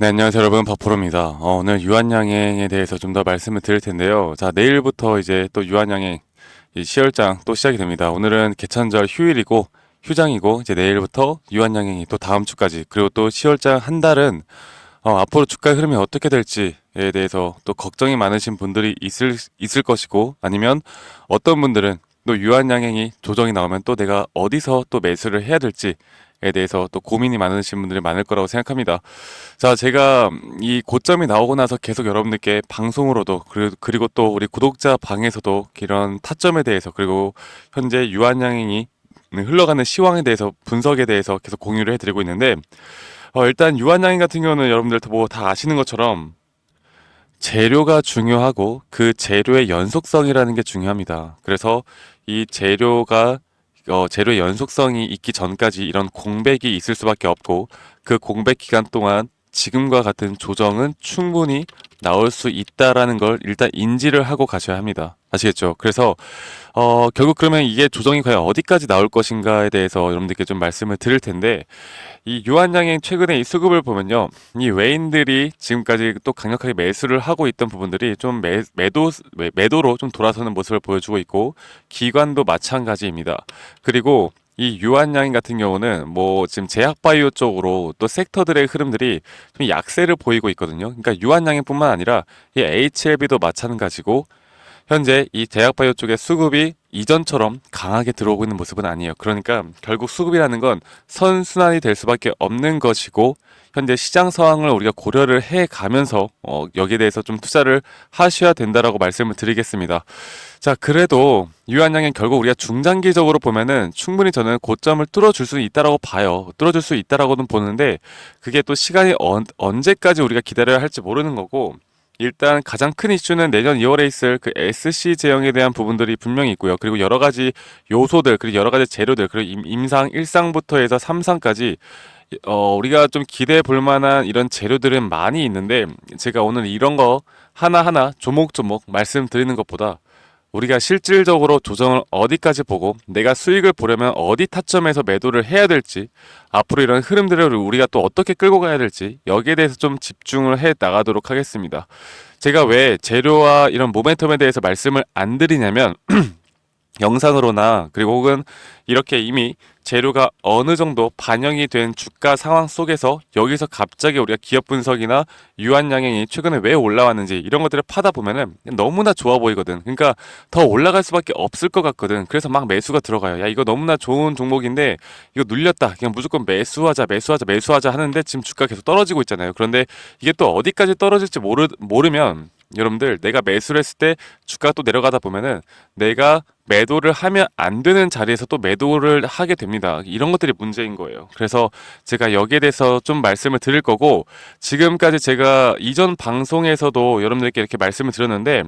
네, 안녕하세요, 여러분. 박프로입니다. 오늘 유한양행에 대해서 좀 더 말씀을 드릴 텐데요. 자, 내일부터 이제 또 유한양행 이 시열장 또 시작이 됩니다. 오늘은 개천절 휴일이고 휴장이고 이제 내일부터 유한양행이 또 다음 주까지 그리고 또 시열장 한 달은 앞으로 주가 흐름이 어떻게 될지에 대해서 또 걱정이 많으신 분들이 있을 것이고 아니면 어떤 분들은 또 유한양행이 조정이 나오면 또 내가 어디서 또 매수를 해야 될지에 대해서 또 고민이 많으신 분들이 많을 거라고 생각합니다. 자, 제가 이 고점이 나오고 나서 계속 여러분들께 방송으로도 그리고 또 우리 구독자 방에서도 이런 타점에 대해서 그리고 현재 유한양행이 흘러가는 시황에 대해서 분석에 대해서 계속 공유를 해드리고 있는데 일단 유한양행 같은 경우는 여러분들 뭐 다 아시는 것처럼 재료가 중요하고 그 재료의 연속성이라는 게 중요합니다. 그래서 이 재료의 연속성이 있기 전까지 이런 공백이 있을 수밖에 없고 그 공백 기간 동안 지금과 같은 조정은 충분히 나올 수 있다라는 걸 일단 인지를 하고 가셔야 합니다. 아시겠죠? 그래서 결국 그러면 이게 조정이 과연 어디까지 나올 것인가에 대해서 여러분들께 좀 말씀을 드릴 텐데 이 유한양행 최근에 이 수급을 보면요. 이 외인들이 지금까지 또 강력하게 매수를 하고 있던 부분들이 좀 매도로 좀 돌아서는 모습을 보여주고 있고 기관도 마찬가지입니다. 그리고 이 유한양행 같은 경우는 뭐 지금 제약바이오 쪽으로 또 섹터들의 흐름들이 좀 약세를 보이고 있거든요. 그러니까 유한양행뿐만 아니라 이 HLB도 마찬가지고 현재 이 제약바이오 쪽의 수급이 이전처럼 강하게 들어오고 있는 모습은 아니에요. 그러니까 결국 수급이라는 건 선순환이 될 수밖에 없는 것이고 현재 시장 상황을 우리가 고려를 해 가면서 여기에 대해서 좀 투자를 하셔야 된다라고 말씀을 드리겠습니다. 자, 그래도 유한양행 결국 우리가 중장기적으로 보면은 충분히 저는 고점을 뚫어줄 수 있다라고 봐요. 뚫어줄 수 있다라고는 보는데 그게 또 시간이 언제까지 우리가 기다려야 할지 모르는 거고 일단 가장 큰 이슈는 내년 2월에 있을 그 SC 제형에 대한 부분들이 분명히 있고요. 그리고 여러 가지 요소들, 그리고 여러 가지 재료들, 그리고 임상 1상부터 해서 3상까지 우리가 좀 기대해 볼 만한 이런 재료들은 많이 있는데 제가 오늘 이런 거 하나하나 조목조목 말씀드리는 것보다 우리가 실질적으로 조정을 어디까지 보고 내가 수익을 보려면 어디 타점에서 매도를 해야 될지 앞으로 이런 흐름들을 우리가 또 어떻게 끌고 가야 될지 여기에 대해서 좀 집중을 해 나가도록 하겠습니다. 제가 왜 재료와 이런 모멘텀에 대해서 말씀을 안 드리냐면 영상으로나 그리고 혹은 이렇게 이미 재료가 어느 정도 반영이 된 주가 상황 속에서 여기서 갑자기 우리가 기업 분석이나 유한양행이 최근에 왜 올라왔는지 이런 것들을 파다 보면은 너무나 좋아 보이거든. 그러니까 더 올라갈 수밖에 없을 것 같거든. 그래서 막 매수가 들어가요. 야, 이거 너무나 좋은 종목인데 이거 눌렸다. 그냥 무조건 매수하자 하는데 지금 주가 계속 떨어지고 있잖아요. 그런데 이게 또 어디까지 떨어질지 모르면 여러분들 내가 매수를 했을 때 주가가 또 내려가다 보면은 내가 매도를 하면 안 되는 자리에서 또 매도를 하게 됩니다. 이런 것들이 문제인 거예요. 그래서 제가 여기에 대해서 좀 말씀을 드릴 거고 지금까지 제가 이전 방송에서도 여러분들께 이렇게 말씀을 드렸는데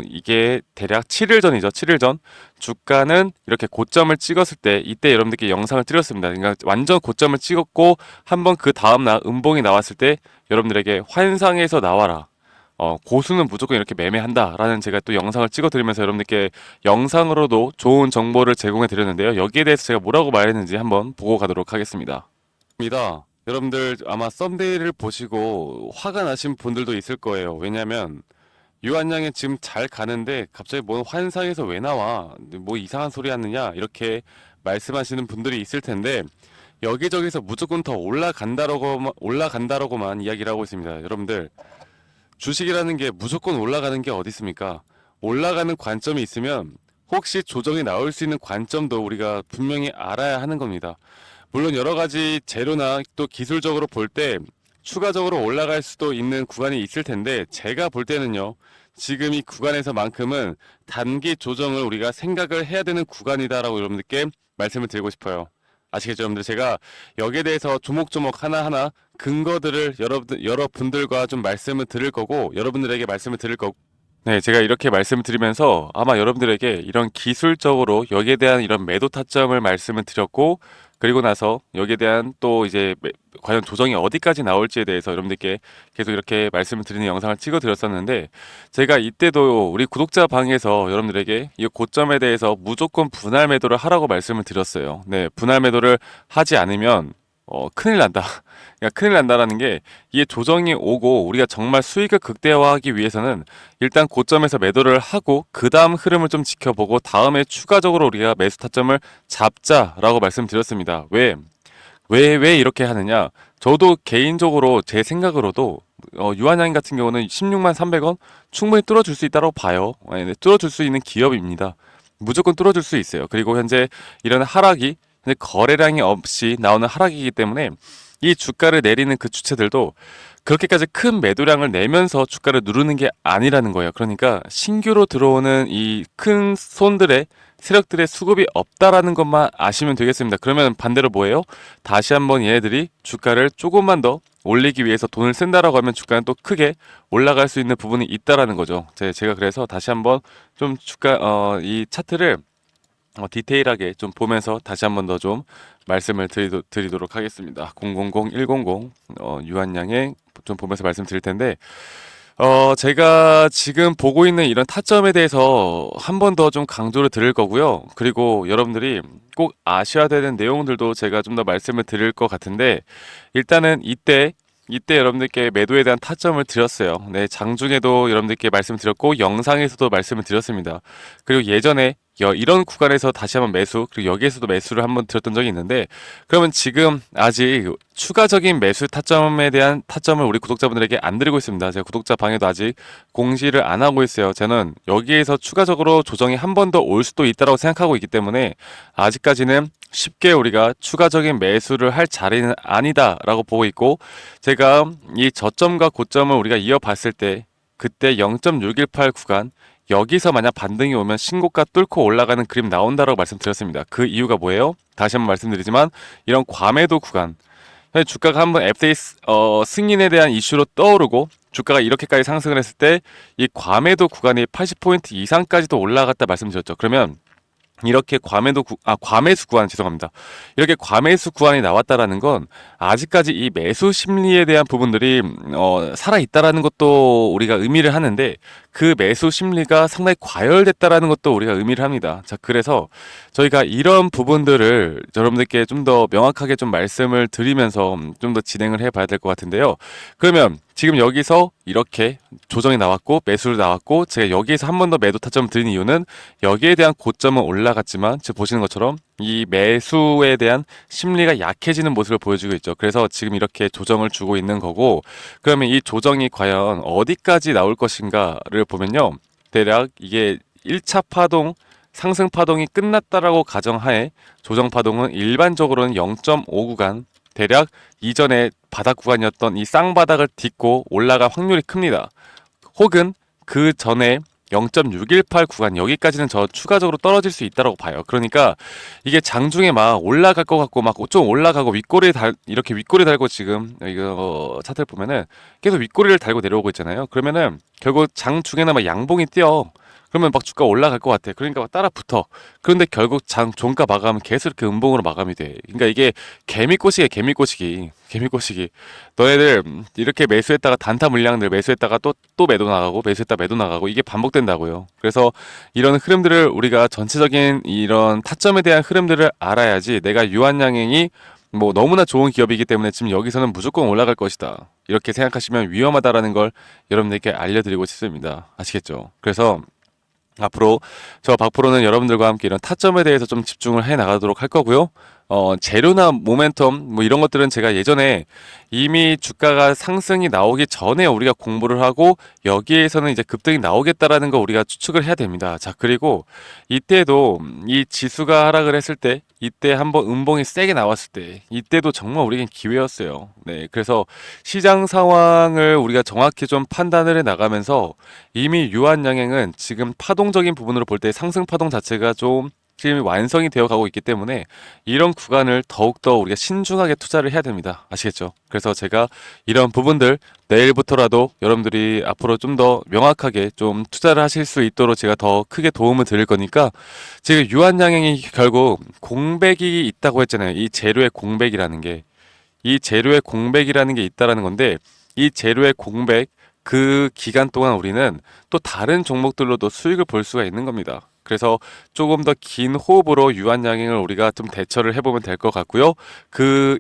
이게 대략 7일 전이죠. 7일 전 주가는 이렇게 고점을 찍었을 때 이때 여러분들께 영상을 드렸습니다. 그러니까 완전 고점을 찍었고 한번 그 다음날 음봉이 나왔을 때 여러분들에게 환상에서 나와라. 고수는 무조건 이렇게 매매한다라는 제가 또 영상을 찍어드리면서 여러분들께 영상으로도 좋은 정보를 제공해 드렸는데요. 여기에 대해서 제가 뭐라고 말했는지 한번 보고 가도록 하겠습니다. 여러분들 아마 썸네일을 보시고 화가 나신 분들도 있을 거예요. 왜냐면 유한양이 지금 잘 가는데 갑자기 뭔 환상에서 왜 나와? 뭐 이상한 소리 하느냐? 이렇게 말씀하시는 분들이 있을 텐데 여기저기서 무조건 더 올라간다라고만 이야기를 하고 있습니다. 여러분들 주식이라는 게 무조건 올라가는 게 어디 있습니까? 올라가는 관점이 있으면 혹시 조정이 나올 수 있는 관점도 우리가 분명히 알아야 하는 겁니다. 물론 여러 가지 재료나 또 기술적으로 볼 때 추가적으로 올라갈 수도 있는 구간이 있을 텐데 제가 볼 때는요. 지금 이 구간에서만큼은 단기 조정을 우리가 생각을 해야 되는 구간이다라고 여러분들께 말씀을 드리고 싶어요. 아시겠죠, 여러분들? 제가 여기에 대해서 조목조목 하나하나 근거들을 여러분들과 좀 말씀을 드릴 거고, 여러분들에게 말씀을 드릴 거고, 네, 제가 이렇게 말씀을 드리면서 아마 여러분들에게 이런 기술적으로 여기에 대한 이런 매도 타점을 말씀을 드렸고, 그리고 나서 여기에 대한 또 이제 과연 조정이 어디까지 나올지에 대해서 여러분들께 계속 이렇게 말씀을 드리는 영상을 찍어 드렸었는데, 제가 이때도 우리 구독자 방에서 여러분들에게 이 고점에 대해서 무조건 분할 매도를 하라고 말씀을 드렸어요. 네, 분할 매도를 하지 않으면 큰일 난다. 그러니까 큰일 난다라는 게 이게 조정이 오고 우리가 정말 수익을 극대화하기 위해서는 일단 고점에서 매도를 하고 그 다음 흐름을 좀 지켜보고 다음에 추가적으로 우리가 매수 타점을 잡자라고 말씀드렸습니다. 왜 이렇게 하느냐? 저도 개인적으로 제 생각으로도 유한양행 같은 경우는 16만 300원 충분히 뚫어줄 수 있다고 봐요. 네, 뚫어줄 수 있는 기업입니다. 무조건 뚫어줄 수 있어요. 그리고 현재 이런 하락이 현재 거래량이 없이 나오는 하락이기 때문에 이 주가를 내리는 그 주체들도 그렇게까지 큰 매도량을 내면서 주가를 누르는 게 아니라는 거예요. 그러니까 신규로 들어오는 이 큰 손들의 세력들의 수급이 없다라는 것만 아시면 되겠습니다. 그러면 반대로 뭐예요? 다시 한번 얘네들이 주가를 조금만 더 올리기 위해서 돈을 쓴다라고 하면 주가는 또 크게 올라갈 수 있는 부분이 있다라는 거죠. 제가 그래서 다시 한번 좀 주가 이 차트를 디테일하게 좀 보면서 다시 한번 더 좀 말씀을 드리도록 하겠습니다. 000100 유한양행 좀 보면서 말씀드릴 텐데 제가 지금 보고 있는 이런 타점에 대해서 한 번 더 좀 강조를 드릴 거고요. 그리고 여러분들이 꼭 아셔야 되는 내용들도 제가 좀 더 말씀을 드릴 것 같은데 일단은 이때 여러분들께 매도에 대한 타점을 드렸어요. 네, 장중에도 여러분들께 말씀드렸고 영상에서도 말씀을 드렸습니다. 그리고 예전에 이런 구간에서 다시 한번 매수 그리고 여기에서도 매수를 한번 드렸던 적이 있는데 그러면 지금 아직 추가적인 매수 타점에 대한 타점을 우리 구독자분들에게 안 드리고 있습니다. 제가 구독자 방에도 아직 공지를 안 하고 있어요. 저는 여기에서 추가적으로 조정이 한 번 더 올 수도 있다고 생각하고 있기 때문에 아직까지는 쉽게 우리가 추가적인 매수를 할 자리는 아니다라고 보고 있고 제가 이 저점과 고점을 우리가 이어봤을 때 그때 0.618 구간 여기서 만약 반등이 오면 신고가 뚫고 올라가는 그림 나온다라고 말씀드렸습니다. 그 이유가 뭐예요? 다시 한번 말씀드리지만 이런 과매도 구간 주가가 한번 FTA 승인에 대한 이슈로 떠오르고 주가가 이렇게까지 상승을 했을 때 이 과매도 구간이 80포인트 이상까지도 올라갔다 말씀드렸죠. 그러면 이렇게 과매수 구간 죄송합니다. 이렇게 과매수 구간이 나왔다라는 건 아직까지 이 매수 심리에 대한 부분들이 살아 있다라는 것도 우리가 의미를 하는데 그 매수 심리가 상당히 과열됐다라는 것도 우리가 의미를 합니다. 자, 그래서 저희가 이런 부분들을 여러분들께 좀 더 명확하게 좀 말씀을 드리면서 좀 더 진행을 해봐야 될 것 같은데요. 그러면 지금 여기서 이렇게 조정이 나왔고 매수를 나왔고 제가 여기에서 한 번 더 매도 타점을 드린 이유는 여기에 대한 고점은 올라갔지만 지금 보시는 것처럼 이 매수에 대한 심리가 약해지는 모습을 보여주고 있죠. 그래서 지금 이렇게 조정을 주고 있는 거고 그러면 이 조정이 과연 어디까지 나올 것인가를 보면요. 대략 이게 1차 파동 상승 파동이 끝났다라고 가정하에 조정 파동은 일반적으로는 0.5 구간 대략 이전에 바닥 구간이었던 이 쌍바닥을 딛고 올라갈 확률이 큽니다. 혹은 그 전에 0.618 구간 여기까지는 저 추가적으로 떨어질 수 있다고 봐요. 그러니까 이게 장중에 막 올라갈 것 같고 막 좀 올라가고 이렇게 윗꼬리 달고 지금 이거 차트를 보면은 계속 윗꼬리를 달고 내려오고 있잖아요. 그러면은 결국 장중에는 막 양봉이 뛰어. 그러면 막 주가 올라갈 것 같아. 그러니까 막 따라 붙어. 그런데 결국 종가 마감은 계속 이렇게 음봉으로 마감이 돼. 그러니까 이게 개미꼬시기야, 개미꼬시기. 개미꼬시기. 너네들 이렇게 매수했다가 단타 물량들 매수했다가 또 매도 나가고 매수했다 매도 나가고 이게 반복된다고요. 그래서 이런 흐름들을 우리가 전체적인 이런 타점에 대한 흐름들을 알아야지 내가 유한양행이 뭐 너무나 좋은 기업이기 때문에 지금 여기서는 무조건 올라갈 것이다. 이렇게 생각하시면 위험하다라는 걸 여러분들께 알려드리고 싶습니다. 아시겠죠? 그래서 앞으로 저 박프로는 여러분들과 함께 이런 타점에 대해서 좀 집중을 해 나가도록 할 거고요. 재료나 모멘텀 뭐 이런 것들은 제가 예전에 이미 주가가 상승이 나오기 전에 우리가 공부를 하고 여기에서는 이제 급등이 나오겠다라는 거 우리가 추측을 해야 됩니다. 자, 그리고 이때도 이 지수가 하락을 했을 때 이때 한번 음봉이 세게 나왔을 때 이때도 정말 우리에겐 기회였어요. 네, 그래서 시장 상황을 우리가 정확히 좀 판단을 해 나가면서 이미 유한양행은 지금 파동적인 부분으로 볼 때 상승 파동 자체가 좀 지금 완성이 되어 가고 있기 때문에 이런 구간을 더욱더 우리가 신중하게 투자를 해야 됩니다. 아시겠죠? 그래서 제가 이런 부분들 내일부터라도 여러분들이 앞으로 좀 더 명확하게 좀 투자를 하실 수 있도록 제가 더 크게 도움을 드릴 거니까 지금 유한양행이 결국 공백이 있다고 했잖아요. 이 재료의 공백이라는 게 이 재료의 공백이라는 게 있다라는 건데 이 재료의 공백 그 기간 동안 우리는 또 다른 종목들로도 수익을 볼 수가 있는 겁니다. 그래서 조금 더 긴 호흡으로 유한양행을 우리가 좀 대처를 해보면 될 것 같고요. 그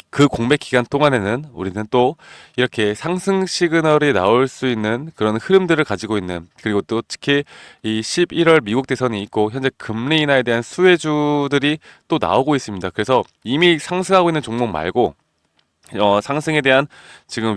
그 공백 기간 동안에는 우리는 또 이렇게 상승 시그널이 나올 수 있는 그런 흐름들을 가지고 있는, 그리고 또 특히 이 11월 미국 대선이 있고 현재 금리 인하에 대한 수혜주들이 또 나오고 있습니다. 그래서 이미 상승하고 있는 종목 말고 상승에 대한 지금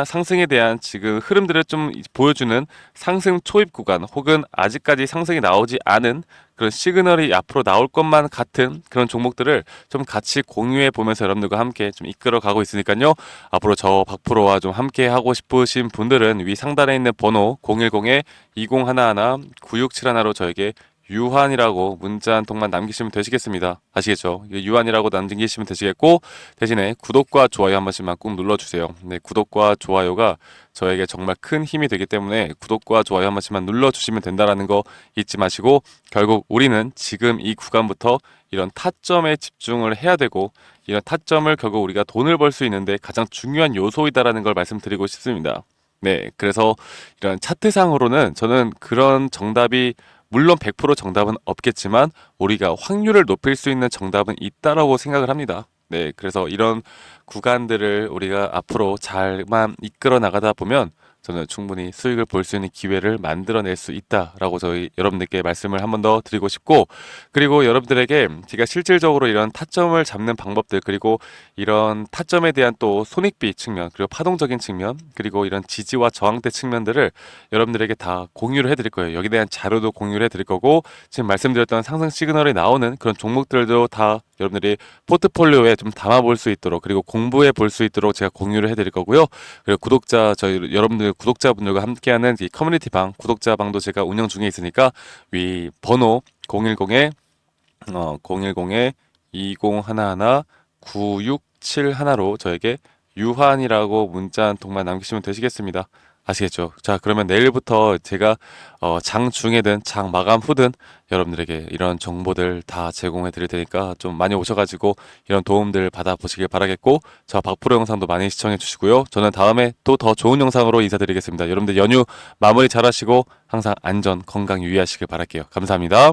상승에 대한 지금 흐름들을 좀 보여주는 상승 초입 구간, 혹은 아직까지 상승이 나오지 않은 그런 시그널이 앞으로 나올 것만 같은 그런 종목들을 좀 같이 공유해 보면서 여러분들과 함께 좀 이끌어 가고 있으니까요. 앞으로 저 박프로와 좀 함께 하고 싶으신 분들은 위 상단에 있는 번호 010-2011-9671로 저에게 유한이라고 문자 한 통만 남기시면 되시겠습니다. 아시겠죠? 유한이라고 남기시면 되시겠고, 대신에 구독과 좋아요 한 번씩만 꾹 눌러주세요. 네, 구독과 좋아요가 저에게 정말 큰 힘이 되기 때문에 구독과 좋아요 한 번씩만 눌러주시면 된다라는 거 잊지 마시고, 결국 우리는 지금 이 구간부터 이런 타점에 집중을 해야 되고, 이런 타점을 결국 우리가 돈을 벌 수 있는데 가장 중요한 요소이다라는 걸 말씀드리고 싶습니다. 네, 그래서 이런 차트상으로는 저는 그런 정답이, 물론 100% 정답은 없겠지만 우리가 확률을 높일 수 있는 정답은 있다라고 생각을 합니다. 네, 그래서 이런 구간들을 우리가 앞으로 잘만 이끌어 나가다 보면 저는 충분히 수익을 볼 수 있는 기회를 만들어낼 수 있다라고 저희 여러분들께 말씀을 한 번 더 드리고 싶고, 그리고 여러분들에게 제가 실질적으로 이런 타점을 잡는 방법들, 그리고 이런 타점에 대한 또 손익비 측면, 그리고 파동적인 측면, 그리고 이런 지지와 저항대 측면들을 여러분들에게 다 공유를 해드릴 거예요. 여기에 대한 자료도 공유를 해드릴 거고, 지금 말씀드렸던 상승 시그널이 나오는 그런 종목들도 다 여러분들이 포트폴리오에 좀 담아볼 수 있도록, 그리고 공부해 볼 수 있도록 제가 공유를 해드릴 거고요. 그리고 저희 여러분들 구독자분들과 함께하는 이 커뮤니티 방, 구독자 방도 제가 운영 중에 있으니까 위 번호 010-2011-9671로 저에게 유한이라고 문자 한 통만 남기시면 되시겠습니다. 아시겠죠? 자, 그러면 내일부터 제가 장 중에든 장 마감 후든 여러분들에게 이런 정보들 다 제공해 드릴 테니까 좀 많이 오셔가지고 이런 도움들 받아보시길 바라겠고, 저 박프로 영상도 많이 시청해 주시고요. 저는 다음에 또 더 좋은 영상으로 인사드리겠습니다. 여러분들 연휴 마무리 잘 하시고 항상 안전, 건강 유의하시길 바랄게요. 감사합니다.